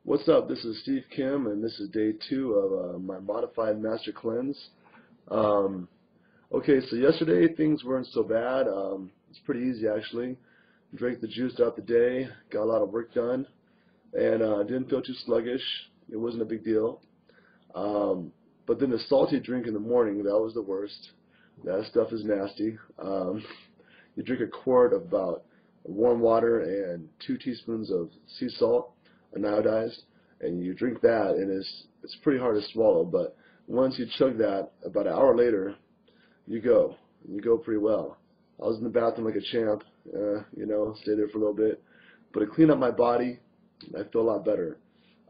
What's up? This is Steve Kim, and this is day 2 of my modified master cleanse. Um, okay, so yesterday things weren't so bad. It's pretty easy actually. Drank the juice throughout the day, got a lot of work done, and didn't feel too sluggish. It wasn't a big deal. But then the salty drink in the morning, that was the worst. That stuff is nasty. You drink a quart of about warm water and 2 teaspoons of sea salt, anodized, and you drink that, and it's pretty hard to swallow. But once you chug that, about an hour later, you go pretty well. I was in the bathroom like a champ, stayed there for a little bit, but it cleaned up my body, and I feel a lot better.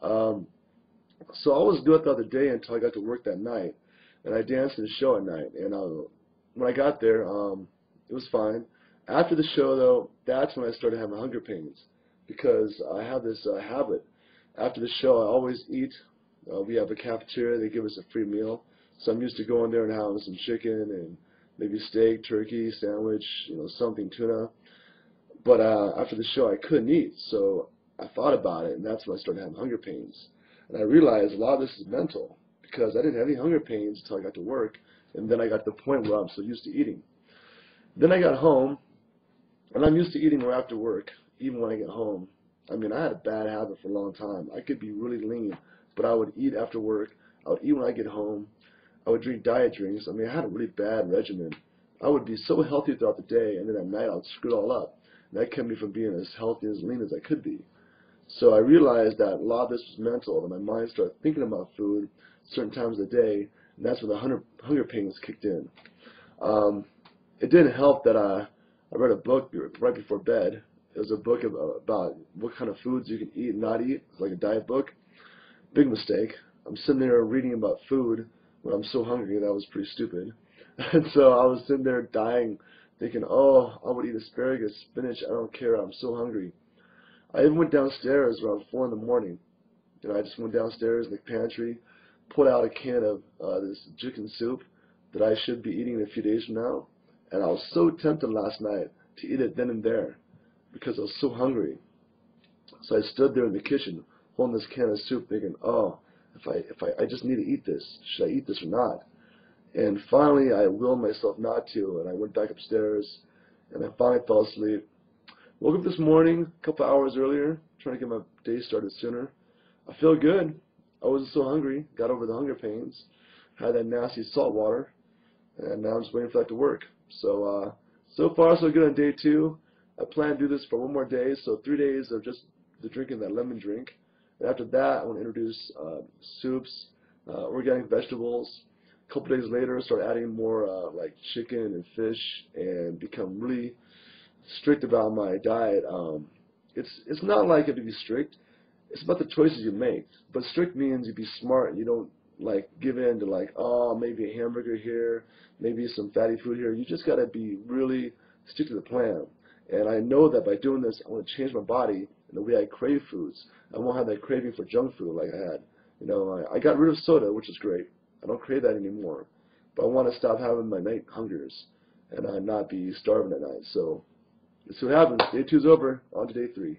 So I was good throughout the day until I got to work that night, and I danced in the show at night. And when I got there, it was fine. After the show, though, that's when I started having hunger pains, because I have this habit. After the show, I always eat. We have a cafeteria. They give us a free meal. So I'm used to going there and having some chicken and maybe steak, turkey, sandwich, something, tuna. But after the show, I couldn't eat. So I thought about it, and that's when I started having hunger pains. And I realized a lot of this is mental, because I didn't have any hunger pains until I got to work, and then I got to the point where I'm so used to eating. Then I got home, and I'm used to eating right after work, even when I get home. I mean, I had a bad habit for a long time. I could be really lean, but I would eat after work. I would eat when I get home. I would drink diet drinks. I mean, I had a really bad regimen. I would be so healthy throughout the day, and then at night I would screw it all up. And that kept me from being as healthy and as lean as I could be. So I realized that a lot of this was mental, and my mind started thinking about food certain times of the day, and that's when the hunger pains kicked in. It didn't help that I read a book right before bed. It was a book about what kind of foods you can eat and not eat. It's like a diet book. Big mistake. I'm sitting there reading about food when I'm so hungry. That was pretty stupid. And so I was sitting there dying, thinking, oh, I would eat asparagus, spinach, I don't care, I'm so hungry. I even went downstairs around 4 in the morning. I just went downstairs in the pantry, pulled out a can of this chicken soup that I should be eating in a few days from now. And I was so tempted last night to eat it then and there, because I was so hungry. So I stood there in the kitchen holding this can of soup thinking, oh, I just need to eat this. Should I eat this or not? And finally I willed myself not to, and I went back upstairs, and I finally fell asleep. Woke up this morning a couple hours earlier, trying to get my day started sooner. I feel good. I wasn't so hungry. Got over the hunger pains. Had that nasty salt water, and now I'm just waiting for that to work. So far so good on day 2. I plan to do this for 1 more day, so 3 days of just drinking that lemon drink. And after that, I want to introduce soups, organic vegetables. A couple days later, start adding more like chicken and fish, and become really strict about my diet. It's not like it to be strict. It's about the choices you make. But strict means you be smart. You don't like give in to like, oh, maybe a hamburger here, maybe some fatty food here. You just got to be really stick to the plan. And I know that by doing this, I want to change my body and the way I crave foods. I won't have that craving for junk food like I had. I got rid of soda, which is great. I don't crave that anymore. But I want to stop having my night hungers and not be starving at night. So let's see what happens. Day 2's over. On to day 3.